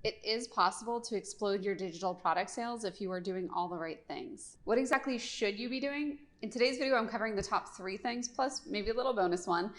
It is possible to explode your digital product sales if you are doing all the right things. What exactly should you be doing? In today's video, I'm covering the top 3 things, plus maybe a little bonus one,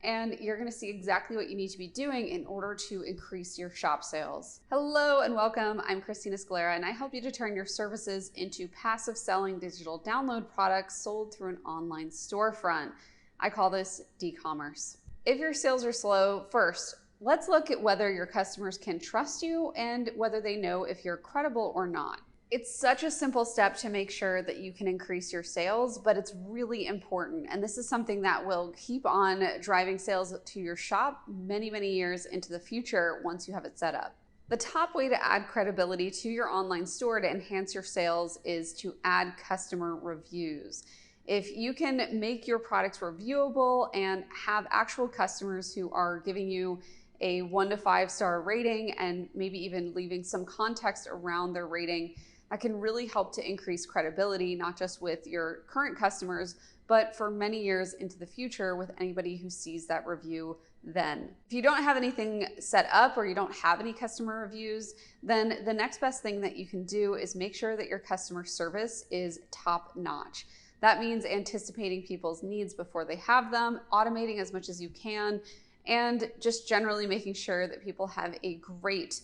and you're gonna see exactly what you need to be doing in order to increase your shop sales. Hello and welcome, I'm Christina Scalera, and I help you to turn your services into passive selling digital download products sold through an online storefront. I call this d-commerce. If your sales are slow, first, let's look at whether your customers can trust you and whether they know if you're credible or not. It's such a simple step to make sure that you can increase your sales, but it's really important. And this is something that will keep on driving sales to your shop many, many years into the future once you have it set up. The top way to add credibility to your online store to enhance your sales is to add customer reviews. If you can make your products reviewable and have actual customers who are giving you a 1 to 5 star rating and maybe even leaving some context around their rating, that can really help to increase credibility, not just with your current customers, but for many years into the future with anybody who sees that review then. If you don't have anything set up or you don't have any customer reviews, then the next best thing that you can do is make sure that your customer service is top notch. That means anticipating people's needs before they have them, automating as much as you can, and just generally making sure that people have a great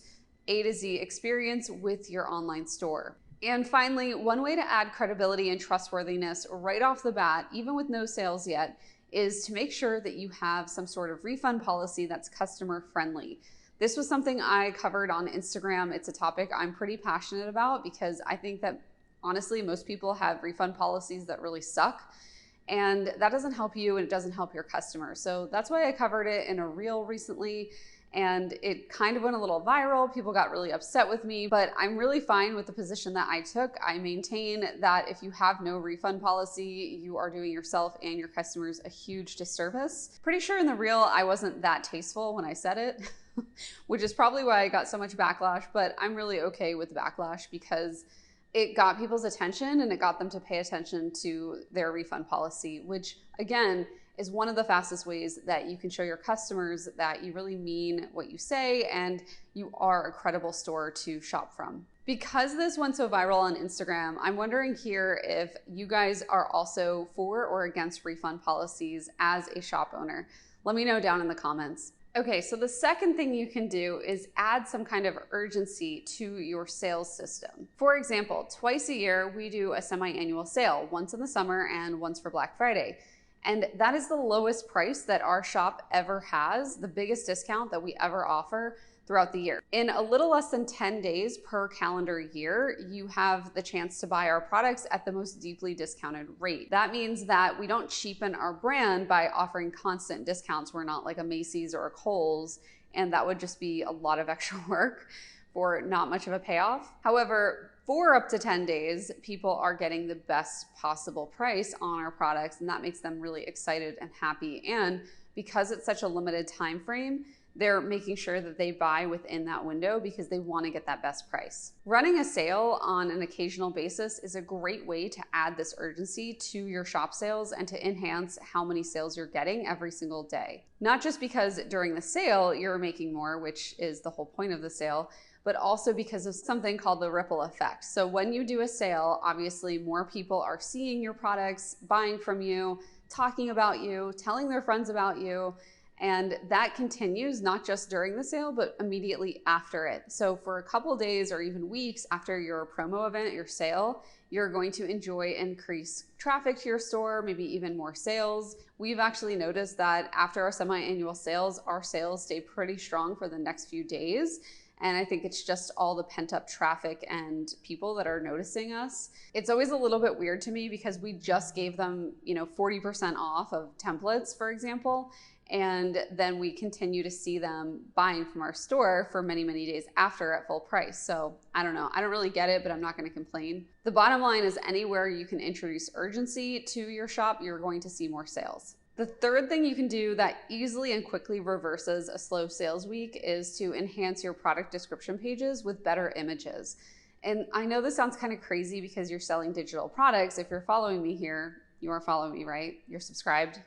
A to Z experience with your online store. And finally, one way to add credibility and trustworthiness right off the bat, even with no sales yet, is to make sure that you have some sort of refund policy that's customer friendly. This was something I covered on Instagram. It's a topic I'm pretty passionate about because I think that honestly, most people have refund policies that really suck. And that doesn't help you and it doesn't help your customers. So that's why I covered it in a reel recently, and it kind of went a little viral. People got really upset with me, but I'm really fine with the position that I took. I maintain that if you have no refund policy, you are doing yourself and your customers a huge disservice. Pretty sure in the reel I wasn't that tasteful when I said it, which is probably why I got so much backlash, but I'm really okay with backlash because it got people's attention and it got them to pay attention to their refund policy, which again is one of the fastest ways that you can show your customers that you really mean what you say and you are a credible store to shop from. Because this went so viral on Instagram, I'm wondering here if you guys are also for or against refund policies as a shop owner. Let me know down in the comments. Okay, so the second thing you can do is add some kind of urgency to your sales system. For example, twice a year, we do a semi-annual sale, once in the summer and once for Black Friday. And that is the lowest price that our shop ever has, the biggest discount that we ever offer throughout the year. In a little less than 10 days per calendar year, you have the chance to buy our products at the most deeply discounted rate. That means that we don't cheapen our brand by offering constant discounts. We're not like a Macy's or a Kohl's, and that would just be a lot of extra work for not much of a payoff. However, for up to 10 days, people are getting the best possible price on our products, and that makes them really excited and happy. And because it's such a limited time frame, they're making sure that they buy within that window because they want to get that best price. Running a sale on an occasional basis is a great way to add this urgency to your shop sales and to enhance how many sales you're getting every single day. Not just because during the sale you're making more, which is the whole point of the sale, but also because of something called the ripple effect. So when you do a sale, obviously more people are seeing your products, buying from you, talking about you, telling their friends about you, and that continues not just during the sale, but immediately after it. So for a couple days or even weeks after your promo event, your sale, you're going to enjoy increased traffic to your store, maybe even more sales. We've actually noticed that after our semi-annual sales, our sales stay pretty strong for the next few days. And I think it's just all the pent up traffic and people that are noticing us. It's always a little bit weird to me because we just gave them, 40% off of templates, for example. And then we continue to see them buying from our store for many, many days after at full price. So I don't know, I don't really get it, but I'm not gonna complain. The bottom line is anywhere you can introduce urgency to your shop, you're going to see more sales. The third thing you can do that easily and quickly reverses a slow sales week is to enhance your product description pages with better images. And I know this sounds kind of crazy because you're selling digital products. If you're following me here, you are following me, right? You're subscribed.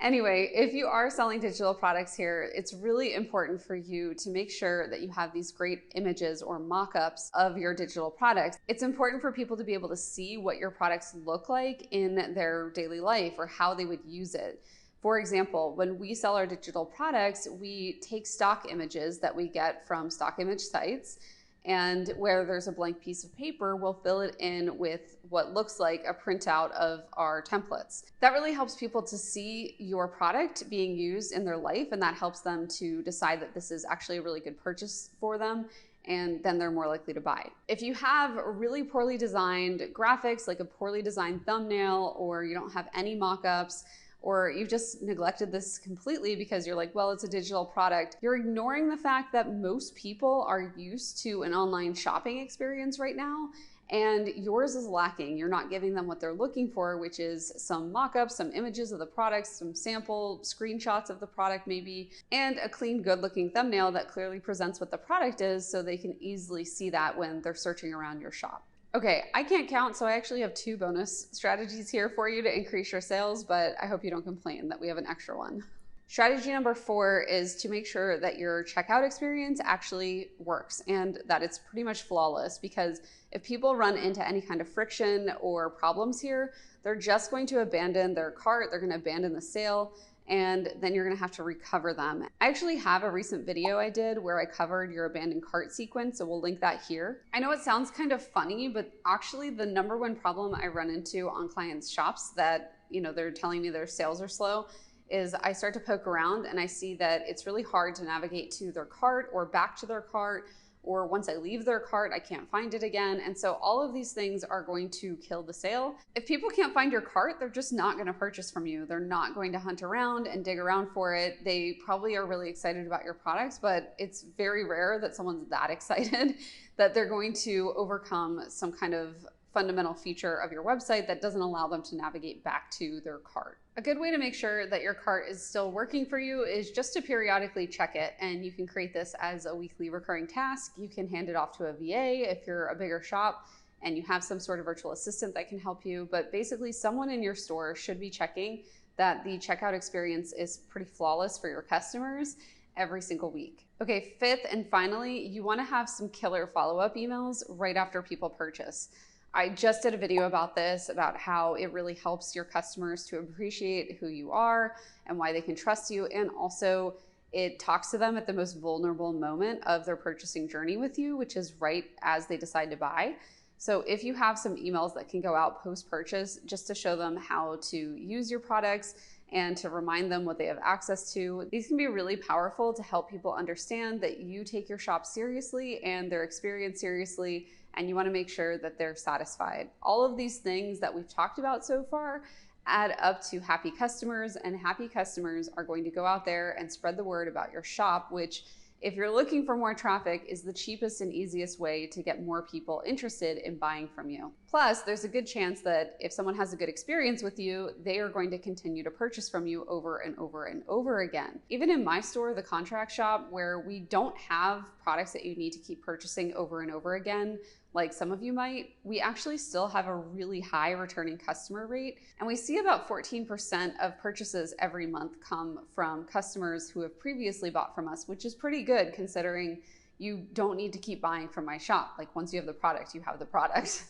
Anyway, if you are selling digital products here, it's really important for you to make sure that you have these great images or mock-ups of your digital products. It's important for people to be able to see what your products look like in their daily life or how they would use it. For example, when we sell our digital products, we take stock images that we get from stock image sites, and where there's a blank piece of paper, we'll fill it in with what looks like a printout of our templates. That really helps people to see your product being used in their life, and that helps them to decide that this is actually a really good purchase for them, and then they're more likely to buy. If you have really poorly designed graphics, like a poorly designed thumbnail, or you don't have any mock-ups, or you've just neglected this completely because you're like, well, it's a digital product, you're ignoring the fact that most people are used to an online shopping experience right now, and yours is lacking. You're not giving them what they're looking for, which is some mock-ups, some images of the products, some sample screenshots of the product maybe, and a clean, good-looking thumbnail that clearly presents what the product is so they can easily see that when they're searching around your shop. Okay, I can't count, so I actually have 2 bonus strategies here for you to increase your sales, but I hope you don't complain that we have an extra one. Strategy number 4 is to make sure that your checkout experience actually works and that it's pretty much flawless, because if people run into any kind of friction or problems here, they're just going to abandon their cart, they're going to abandon the sale, and then you're gonna have to recover them. I actually have a recent video I did where I covered your abandoned cart sequence, so we'll link that here. I know it sounds kind of funny, but actually the #1 problem I run into on clients' shops that, they're telling me their sales are slow is I start to poke around and I see that it's really hard to navigate to their cart or back to their cart, or once I leave their cart, I can't find it again. And so all of these things are going to kill the sale. If people can't find your cart, they're just not going to purchase from you. They're not going to hunt around and dig around for it. They probably are really excited about your products, but it's very rare that someone's that excited that they're going to overcome some kind of fundamental feature of your website that doesn't allow them to navigate back to their cart. A good way to make sure that your cart is still working for you is just to periodically check it, and you can create this as a weekly recurring task. You can hand it off to a VA if you're a bigger shop and you have some sort of virtual assistant that can help you, but basically someone in your store should be checking that the checkout experience is pretty flawless for your customers every single week. Okay, 5th and finally, you want to have some killer follow-up emails right after people purchase. I just did a video about this, about how it really helps your customers to appreciate who you are and why they can trust you. And also it talks to them at the most vulnerable moment of their purchasing journey with you, which is right as they decide to buy. So if you have some emails that can go out post-purchase just to show them how to use your products and to remind them what they have access to, these can be really powerful to help people understand that you take your shop seriously and their experience seriously, and you want to make sure that they're satisfied. All of these things that we've talked about so far add up to happy customers, and happy customers are going to go out there and spread the word about your shop, which, if you're looking for more traffic, is the cheapest and easiest way to get more people interested in buying from you. Plus, there's a good chance that if someone has a good experience with you, they are going to continue to purchase from you over and over and over again. Even in my store, the contract shop, where we don't have products that you need to keep purchasing over and over again, like some of you might, we actually still have a really high returning customer rate. And we see about 14% of purchases every month come from customers who have previously bought from us, which is pretty good considering you don't need to keep buying from my shop. Like, once you have the product, you have the product.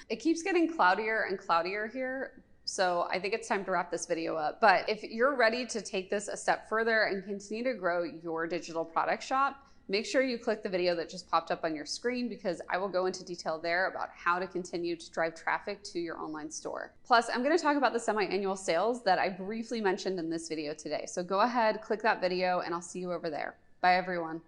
It keeps getting cloudier and cloudier here, so I think it's time to wrap this video up. But if you're ready to take this a step further and continue to grow your digital product shop, make sure you click the video that just popped up on your screen, because I will go into detail there about how to continue to drive traffic to your online store. Plus, I'm going to talk about the semi-annual sales that I briefly mentioned in this video today. So go ahead, click that video, and I'll see you over there. Bye, everyone.